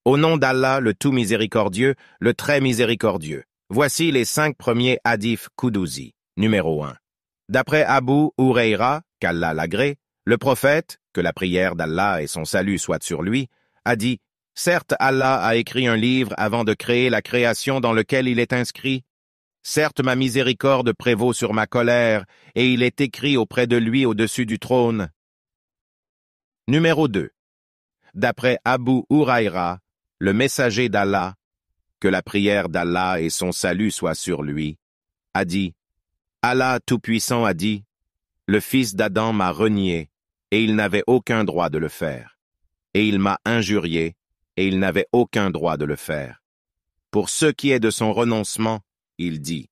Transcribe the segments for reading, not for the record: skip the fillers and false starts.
Au nom d'Allah, le tout miséricordieux, le très miséricordieux. Voici les 5 premiers hadiths Qudsi. Numéro 1. D'après Abu Hurayra, qu'Allah l'agrée, le prophète, que la prière d'Allah et son salut soient sur lui, a dit « Certes, Allah a écrit un livre avant de créer la création dans lequel il est inscrit. Certes, ma miséricorde prévaut sur ma colère, et il est écrit auprès de lui au-dessus du trône. » Numéro 2. D'après Abu Hurayra, le messager d'Allah, que la prière d'Allah et son salut soient sur lui, a dit « Allah Tout-Puissant a dit, le fils d'Adam m'a renié, et il n'avait aucun droit de le faire. Et il m'a injurié, et il n'avait aucun droit de le faire. Pour ce qui est de son renoncement, il dit,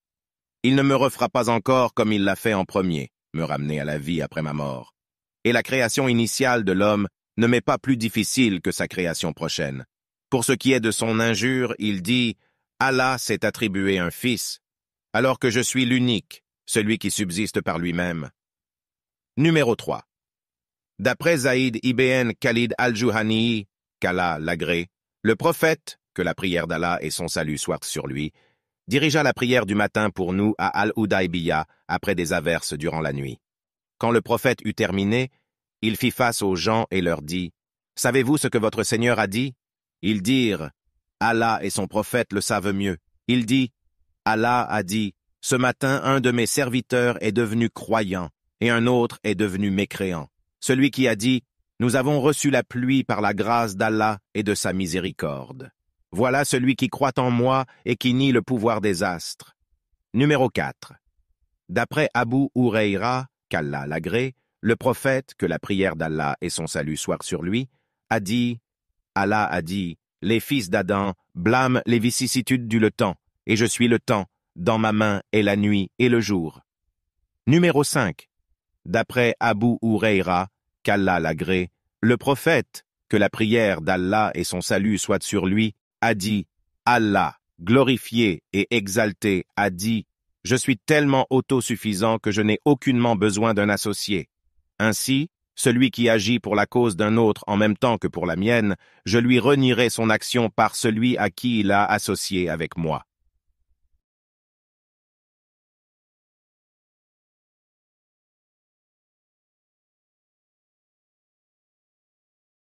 il ne me refera pas encore comme il l'a fait en premier, me ramener à la vie après ma mort. Et la création initiale de l'homme ne m'est pas plus difficile que sa création prochaine. Pour ce qui est de son injure, il dit, Allah s'est attribué un fils, alors que je suis l'unique, celui qui subsiste par lui-même. Numéro 3. D'après Zaïd ibn Khalid al-Juhani, qu'Allah l'agrée, le prophète, que la prière d'Allah et son salut soient sur lui, dirigea la prière du matin pour nous à Al-Hudaybiyah après des averses durant la nuit. Quand le prophète eut terminé, il fit face aux gens et leur dit, « Savez-vous ce que votre Seigneur a dit ?» Ils dirent, « Allah et son prophète le savent mieux. » Il dit, « Allah a dit, ce matin un de mes serviteurs est devenu croyant et un autre est devenu mécréant. Celui qui a dit, nous avons reçu la pluie par la grâce d'Allah et de sa miséricorde. Voilà celui qui croit en moi et qui nie le pouvoir des astres. » Numéro 4. D'après Abu Hurayra, qu'Allah l'agrée, le prophète, que la prière d'Allah et son salut soient sur lui, a dit, Allah a dit, les fils d'Adam blâment les vicissitudes du temps, et je suis le temps, dans ma main est la nuit et le jour. Numéro 5. D'après Abu Hurayra, qu'Allah l'agrée, le prophète, que la prière d'Allah et son salut soient sur lui, a dit, Allah, glorifié et exalté, a dit, je suis tellement autosuffisant que je n'ai aucunement besoin d'un associé. Ainsi, celui qui agit pour la cause d'un autre en même temps que pour la mienne, je lui renierai son action par celui à qui il a associé avec moi.